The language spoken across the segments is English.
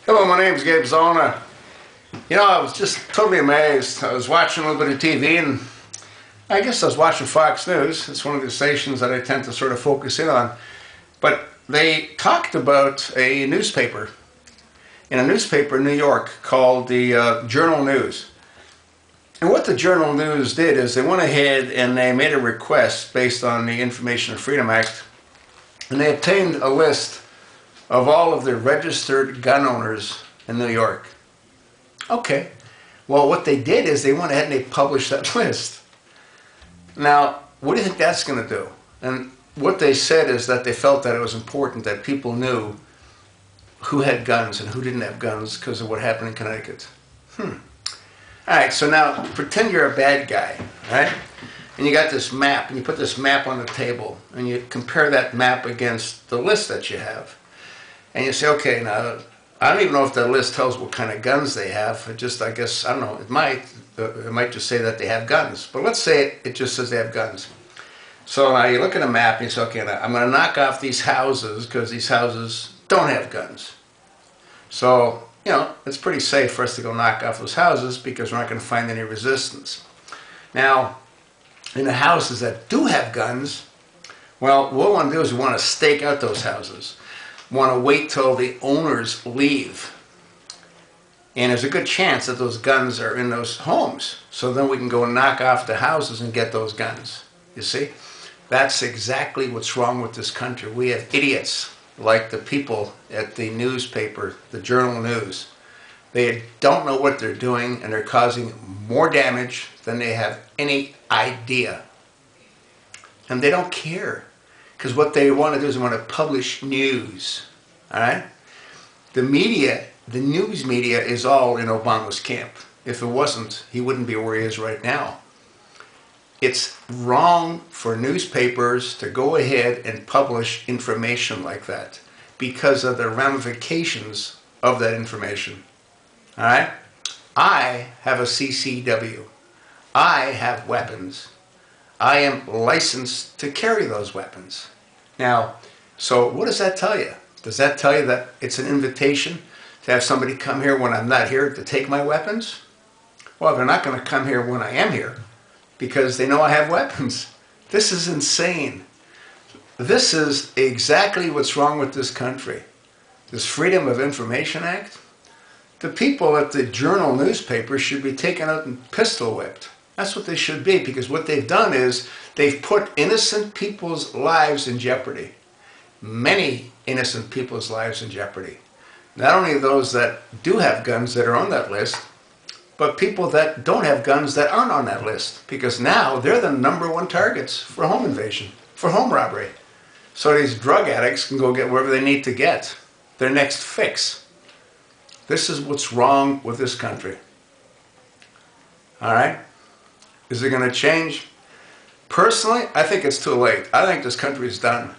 Hello, my name's Gabe Zona. You know, I was just totally amazed. I was watching a little bit of TV, and I guess I was watching Fox News. It's one of the stations that I tend to sort of focus in on. But they talked about a newspaper in New York called the Journal News. And what the Journal News did is they went ahead and they made a request based on the Information Freedom Act, and they obtained a list of all of the registered gun owners in New York. Okay, well, what they did is they went ahead and they published that list. Now, what do you think that's going to do? And what they said is that they felt that it was important that people knew who had guns and who didn't have guns because of what happened in Connecticut. All right, so now pretend you're a bad guy, right? And you got this map, and you put this map on the table, and you compare that map against the list that you have. And you say, okay, now, I don't even know if that list tells what kind of guns they have. It just, I guess, I don't know, it might just say that they have guns. But let's say it just says they have guns. So now you look at a map and you say, okay, now I'm going to knock off these houses because these houses don't have guns. So, you know, it's pretty safe for us to go knock off those houses because we're not going to find any resistance. Now, in the houses that do have guns, well, what we want to do is we want to stake out those houses. We want to wait till the owners leave. And there's a good chance that those guns are in those homes. So then we can go knock off the houses and get those guns. You see? That's exactly what's wrong with this country. We have idiots like the people at the newspaper, the Journal News. They don't know what they're doing, and they're causing more damage than they have any idea. And they don't care, because what they want to do is they want to publish news. All right? The media, the news media, is all in Obama's camp. If it wasn't, he wouldn't be where he is right now. It's wrong for newspapers to go ahead and publish information like that because of the ramifications of that information. All right? I have a CCW. I have weapons. I am licensed to carry those weapons. Now, so what does that tell you? Does that tell you that it's an invitation to have somebody come here when I'm not here to take my weapons? Well, they're not going to come here when I am here because they know I have weapons. This is insane. This is exactly what's wrong with this country. This Freedom of Information Act. The people at the Journal newspaper should be taken out and pistol whipped. That's what they should be, because what they've done is they've put innocent people's lives in jeopardy. Many innocent people's lives in jeopardy. Not only those that do have guns that are on that list, but people that don't have guns that aren't on that list, because now they're the #1 targets for home invasion, for home robbery. So these drug addicts can go get wherever they need to get their next fix. This is what's wrong with this country. All right? Is it going to change? Personally, I think it's too late. I think this country is done.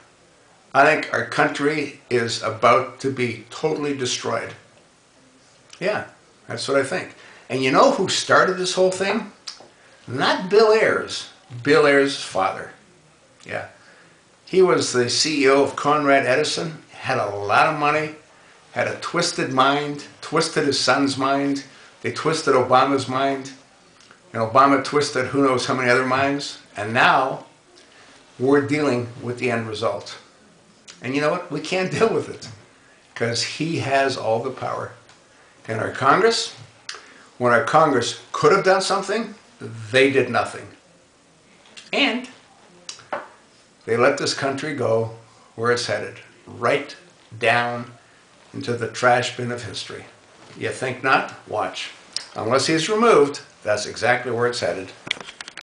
I think our country is about to be totally destroyed. Yeah, that's what I think. And you know who started this whole thing? Not Bill Ayers. Bill Ayers' father. Yeah. He was the CEO of Conrad Edison, had a lot of money, had a twisted mind, twisted his son's mind. They twisted Obama's mind. And Obama twisted who knows how many other minds. And now we're dealing with the end result. And you know what? We can't deal with it because he has all the power. And our Congress, when our Congress could have done something, they did nothing. And they let this country go where it's headed, right down into the trash bin of history. You think not? Watch. Unless he's removed, that's exactly where it's headed.